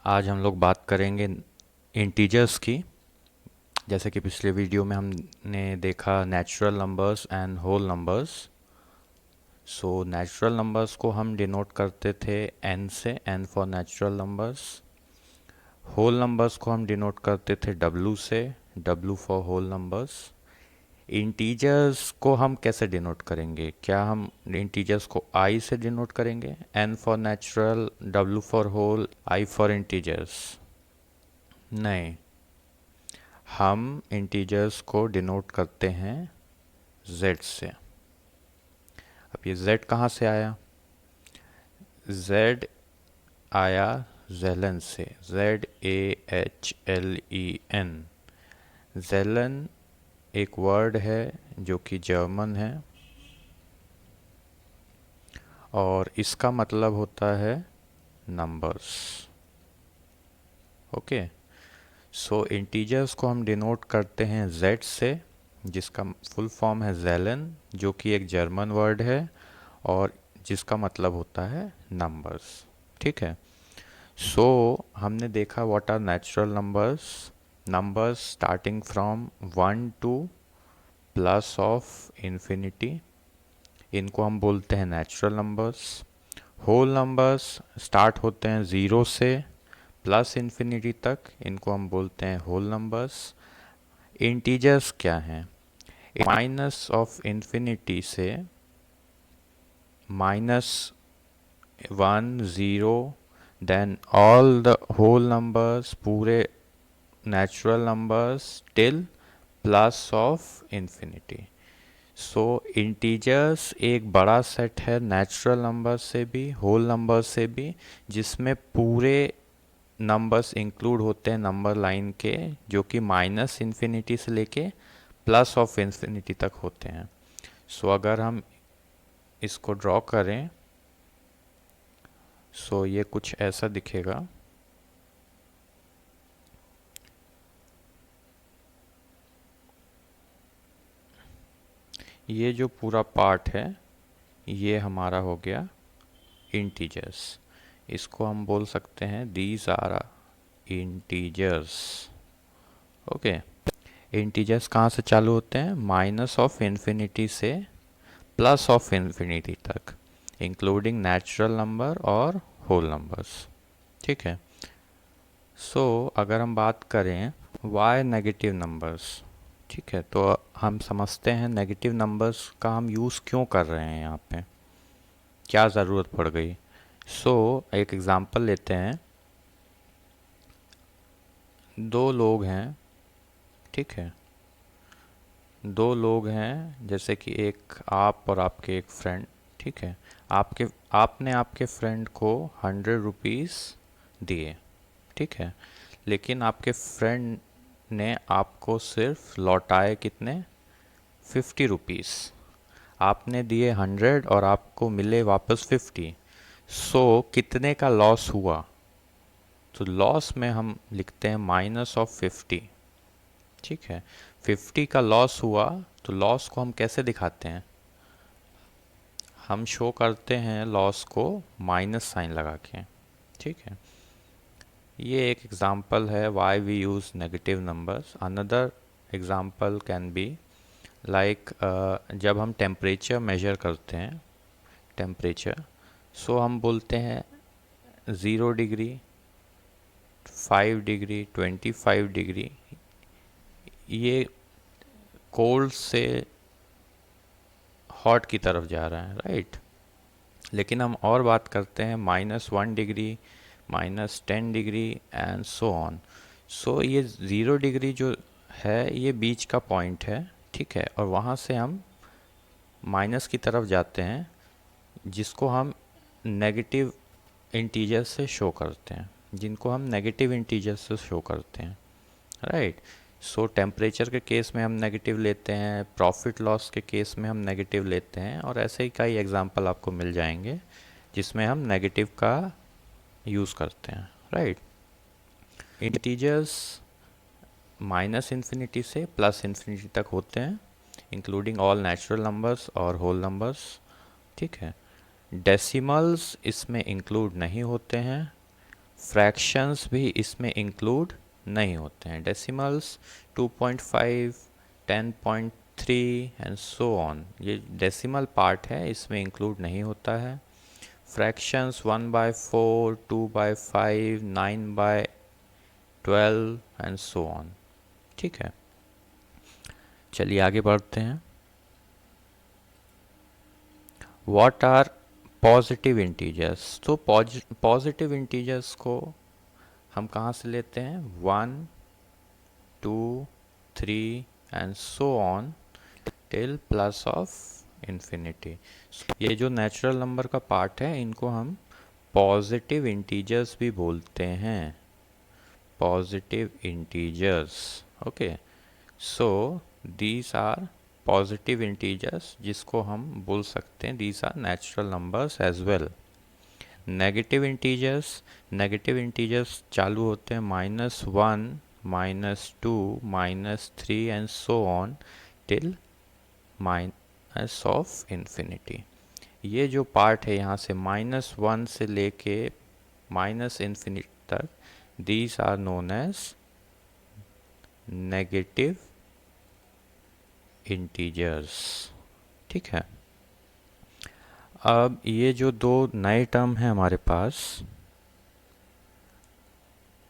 आज हम लोग बात करेंगे इंटीजर्स की। जैसे कि पिछले वीडियो में हमने देखा natural numbers and whole numbers. So natural numbers को हम डिनोट करते थे n से, n for natural numbers. Whole numbers को हम डिनोट करते थे w से, w for whole numbers. Integers को हम कैसे डिनोट करेंगे? क्या हम इंटीजर्स को i से डिनोट करेंगे? n for natural, w for whole, i for integers? नहीं, हम इंटीजर्स को डिनोट करते हैं z से। अब ये z कहाँ से आया? z आया ज़ेलन से, ZAHLEN। ज़ेलन एक वर्ड है जो कि जर्मन है और इसका मतलब होता है नंबर्स। ओके, सो इंटीजर्स को हम डिनोट करते हैं z से, जिसका फुल फॉर्म है ज़ेलन, जो कि एक जर्मन वर्ड है और जिसका मतलब होता है नंबर्स। ठीक है। सो हमने देखा what are natural numbers. Numbers starting from 1 to plus of infinity, इनको हम बोलते हैं natural numbers. Whole numbers start होते हैं 0 से प्लस इन्फिनिटी तक, इनको हम बोलते हैं होल नंबर्स। इंटीजर्स क्या हैं? माइनस ऑफ इन्फिनिटी से -1 0, then all the whole numbers, पूरे natural numbers till plus of infinity. So integers एक बड़ा सेट है नेचुरल नंबर से भी, होल नंबर से भी, जिसमें पूरे नंबर्स इंक्लूड होते हैं नंबर लाइन के, जो कि माइनस इन्फिनिटी से लेके प्लस ऑफ इन्फिनिटी तक होते हैं। सो अगर हम इसको ड्रॉ करें, सो ये कुछ ऐसा दिखेगा। ये जो पूरा पार्ट है ये हमारा हो गया इंटीजर्स। इसको हम बोल सकते हैं these are integers. Okay, integers कहाँ से चालू होते हैं? माइनस ऑफ इन्फिनिटी से प्लस ऑफ इन्फिनिटी तक, इंक्लूडिंग नेचुरल नंबर और होल नंबर्स। ठीक है। सो अगर हम बात करें वाई नेगेटिव नंबर्स, ठीक है, तो हम समझते हैं नेगेटिव नंबर्स का हम यूज़ क्यों कर रहे हैं, यहाँ पे क्या ज़रूरत पड़ गई। सो एक एग्ज़ाम्पल लेते हैं। दो लोग हैं, ठीक है, दो लोग हैं, जैसे कि एक आप और आपके एक फ्रेंड। ठीक है, आपने आपके फ्रेंड को 100 रुपीज़ दिए। ठीक है, लेकिन आपके फ्रेंड ने आपको सिर्फ लौटाए कितने? 50 रुपीज़। आपने दिए 100 और आपको मिले वापस 50। सो कितने का लॉस हुआ? तो लॉस में हम लिखते हैं -50। ठीक है, 50 का लॉस हुआ, तो लॉस को हम कैसे दिखाते हैं? हम शो करते हैं लॉस को माइनस साइन लगा के। ठीक है, ये एक एग्जांपल है why we use negative numbers. Another example can be like जब हम टेम्परेचर मेजर करते हैं, टेम्परेचर, सो हम बोलते हैं 0 डिग्री, 5 डिग्री, 25 डिग्री। ये कोल्ड से हॉट की तरफ जा रहा है, राइट। लेकिन हम और बात करते हैं -1 degree, -10 degree and so on. So ये 0 डिग्री जो है ये बीच का पॉइंट है। ठीक है, और वहाँ से हम माइनस की तरफ जाते हैं, जिसको हम नेगेटिव इंटीजर से शो करते हैं, जिनको हम नेगेटिव इंटीजर से शो करते हैं, राइट। सो टेम्परेचर के केस में हम नेगेटिव लेते हैं, प्रॉफिट लॉस के केस में हम नेगेटिव लेते हैं, और ऐसे ही कई एग्जांपल आपको मिल जाएंगे जिसमें हम नेगेटिव का यूज़ करते हैं, राइट। इंटीजर्स माइनस इन्फिनिटी से प्लस इन्फिनिटी तक होते हैं, इंक्लूडिंग ऑल नेचुरल नंबर्स और होल नंबर्स। ठीक है, डेसिमल्स इसमें इंक्लूड नहीं होते हैं, फ्रैक्शंस भी इसमें इंक्लूड नहीं होते हैं। डेसिमल्स 2.5, 10.3 एंड सो ऑन, ये डेसिमल पार्ट है, इसमें इंक्लूड नहीं होता है। Fractions 1/4, 2/5, 9/12 and so on. ठीक है, चलिए आगे बढ़ते हैं। What are positive integers? तो पॉजिटिव इंटीजर्स को हम कहाँ से लेते हैं? 1, 2, 3 and so on till plus of infinity. ये जो नेचुरल नंबर का पार्ट है, इनको हम पॉजिटिव इंटीजर्स भी बोलते हैं, positive integers. Okay, so these are positive integers, जिसको हम बोल सकते हैं these are natural numbers as well. Negative integers, negative integers चालू होते हैं -1, -2, -3 and so on till minus of infinity. ये जो पार्ट है यहाँ से -1 से लेके माइनस इन्फिनिटी तक, these are known as negative integers. ठीक है, अब ये जो दो नए टर्म हैं हमारे पास,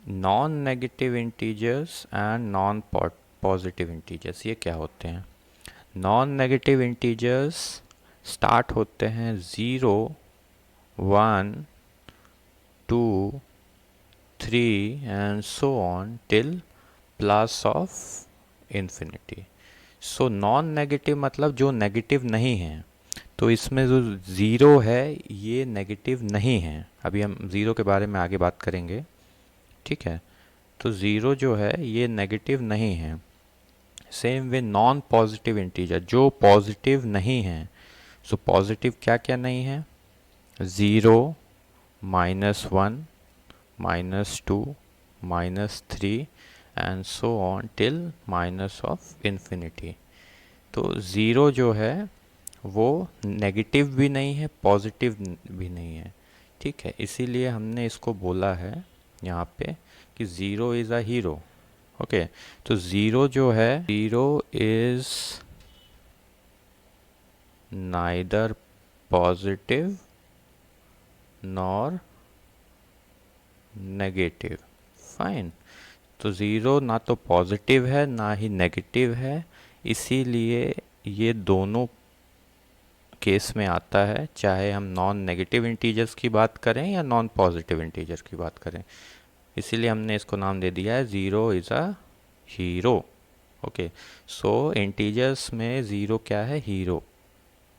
non negative integers and non positive integers, ये क्या होते हैं? नॉन नेगेटिव इंटीजर्स स्टार्ट होते हैं 0, 1, 2, 3 and so on till plus of infinity. So non negative मतलब जो नेगेटिव नहीं है, तो इसमें जो ज़ीरो है ये नेगेटिव नहीं है। अभी हम ज़ीरो के बारे में आगे बात करेंगे। ठीक है, तो ज़ीरो जो है ये नेगेटिव नहीं है। Same way non positive integer जो पॉजिटिव नहीं है, सो पॉजिटिव क्या क्या नहीं है? 0, -1, -2, -3 and so on till minus of infinity. तो ज़ीरो जो है वो नेगेटिव भी नहीं है, पॉजिटिव भी नहीं है। ठीक है, इसीलिए हमने इसको बोला है यहाँ पे कि zero is a hero. Okay, तो ज़ीरो जो है, zero is neither positive nor negative. Fine, तो ज़ीरो ना तो पॉजिटिव है ना ही नेगेटिव है, इसीलिए ये दोनों केस में आता है, चाहे हम नॉन नेगेटिव इंटीजर्स की बात करें या नॉन पॉजिटिव इंटीजर की बात करें। इसीलिए हमने इसको नाम दे दिया है zero is a hero. Okay, so integers में ज़ीरो क्या है? हीरो।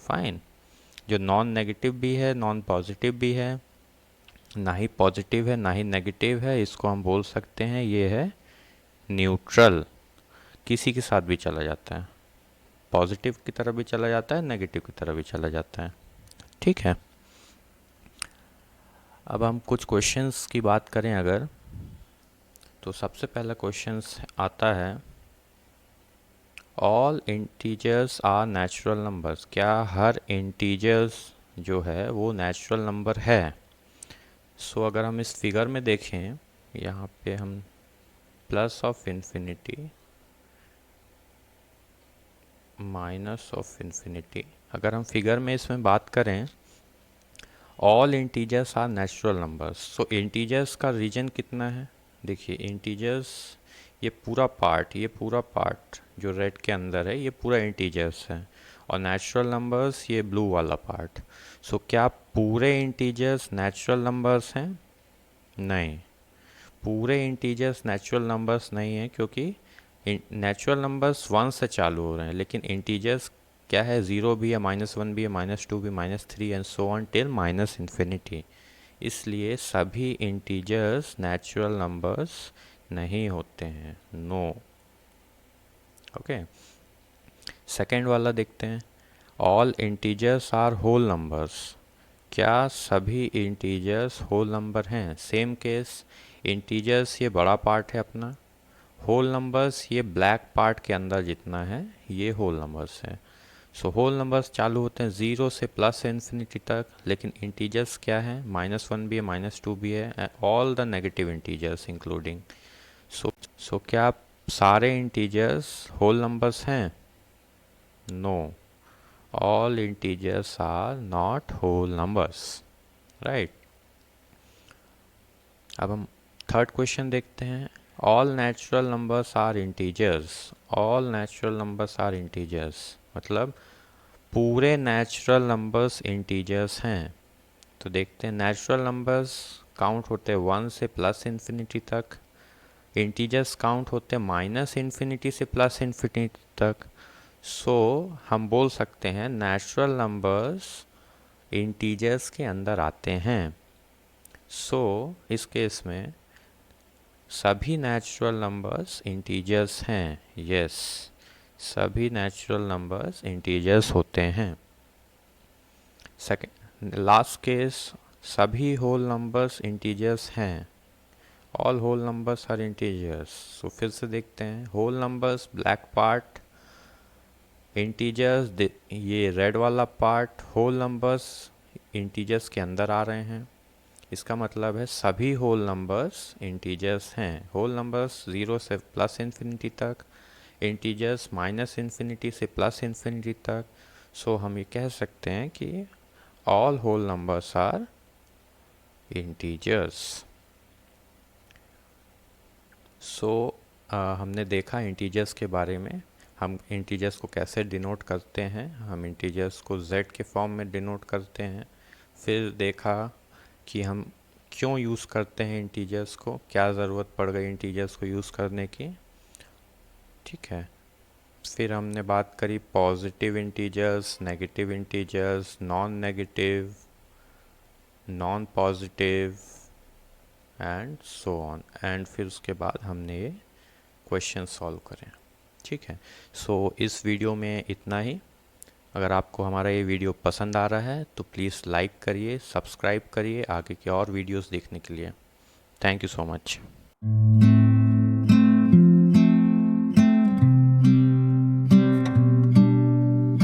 फाइन, जो नॉन नेगेटिव भी है, नॉन पॉजिटिव भी है, ना ही पॉजिटिव है ना ही नेगेटिव है, इसको हम बोल सकते हैं ये है न्यूट्रल। किसी के साथ भी चला जाता है, पॉजिटिव की तरफ भी चला जाता है, नेगेटिव की तरफ भी चला जाता है। ठीक है, अब हम कुछ क्वेश्चंस की बात करें अगर, तो सबसे पहला क्वेश्चंस आता है all integers are natural numbers. क्या हर इंटीजर्स जो है वो नेचुरल नंबर है? सो अगर हम इस फिगर में देखें, यहाँ पे हम plus of infinity, minus of infinity, अगर हम फिगर में इसमें बात करें all integers are natural numbers, so integers का रीजन कितना है? देखिए इंटीजर्स, ये पूरा पार्ट जो रेड के अंदर है ये पूरा इंटीजर्स है, और नेचुरल नंबर्स ये ब्लू वाला पार्ट। सो क्या पूरे इंटीजर्स नेचुरल नंबर्स हैं? नहीं, पूरे इंटीजर्स नेचुरल नंबर्स नहीं हैं, क्योंकि नेचुरल नंबर्स 1 से चालू हो रहे हैं, लेकिन इंटीजर्स क्या है? 0 भी है, -1 भी है, -2 भी, -3 and so on till minus infinity. इसलिए सभी इंटीजर्स नेचुरल नंबर्स नहीं होते हैं, नो। ओके, सेकेंड वाला देखते हैं, all integers are whole numbers. क्या सभी इंटीजर्स होल नंबर हैं? सेम केस, इंटीजर्स ये बड़ा पार्ट है अपना, होल नंबर्स ये ब्लैक पार्ट के अंदर जितना है ये होल नंबर्स हैं। सो होल नंबर्स चालू होते हैं ज़ीरो से प्लस इन्फिनिटी तक, लेकिन इंटीजर्स क्या है, -1 भी है, -2 भी है, all the negative integers including. So क्या सारे इंटीजर्स होल नंबर्स हैं? No, all integers are not whole numbers, right. अब हम थर्ड क्वेश्चन देखते हैं। All natural numbers are integers. All natural numbers are integers मतलब पूरे नेचुरल नंबर्स इंटीजर्स हैं। तो देखते हैं, नेचुरल नंबर्स काउंट होते हैं 1 से प्लस इन्फिनिटी तक, इंटीजर्स काउंट होते हैं -इन्फिनिटी से प्लस इन्फिनिटी तक। सो हम बोल सकते हैं नेचुरल नंबर्स इंटीजर्स के अंदर आते हैं। सो इस केस में सभी नेचुरल नंबर्स इंटीजर्स हैं। यस, सभी नेचुरल नंबर्स इंटीजर्स होते हैं। सेकेंड, लास्ट केस, सभी होल नंबर्स इंटीजर्स हैं। All whole numbers are integers. So फिर से देखते हैं, whole numbers black part, integers ये रेड वाला पार्ट, होल नंबर्स इंटीजर्स के अंदर आ रहे हैं। इसका मतलब है सभी होल नंबर्स इंटीजर्स हैं। होल नंबर्स 0 से प्लस इन्फिनिटी तक, इंटीजर्स -इन्फिनिटी से प्लस इन्फिनिटी तक। सो हम ये कह सकते हैं कि all whole numbers are integers. So हमने देखा इंटीजर्स के बारे में, हम इंटीजर्स को कैसे डिनोट करते हैं। हम इंटीजर्स को z के फॉर्म में डिनोट करते हैं। फिर देखा कि हम क्यों यूज़ करते हैं इंटीजर्स को, क्या ज़रूरत पड़ गई इंटीजर्स को यूज़ करने की, ठीक है। फिर हमने बात करी positive integers, negative integers, non negative, non positive and so on. And फिर उसके बाद हमने ये क्वेश्चन सॉल्व करें, ठीक है। सो इस वीडियो में इतना ही। अगर आपको हमारा ये वीडियो पसंद आ रहा है तो प्लीज़ लाइक करिए, सब्सक्राइब करिए आगे के और वीडियोस देखने के लिए। Thank you so much.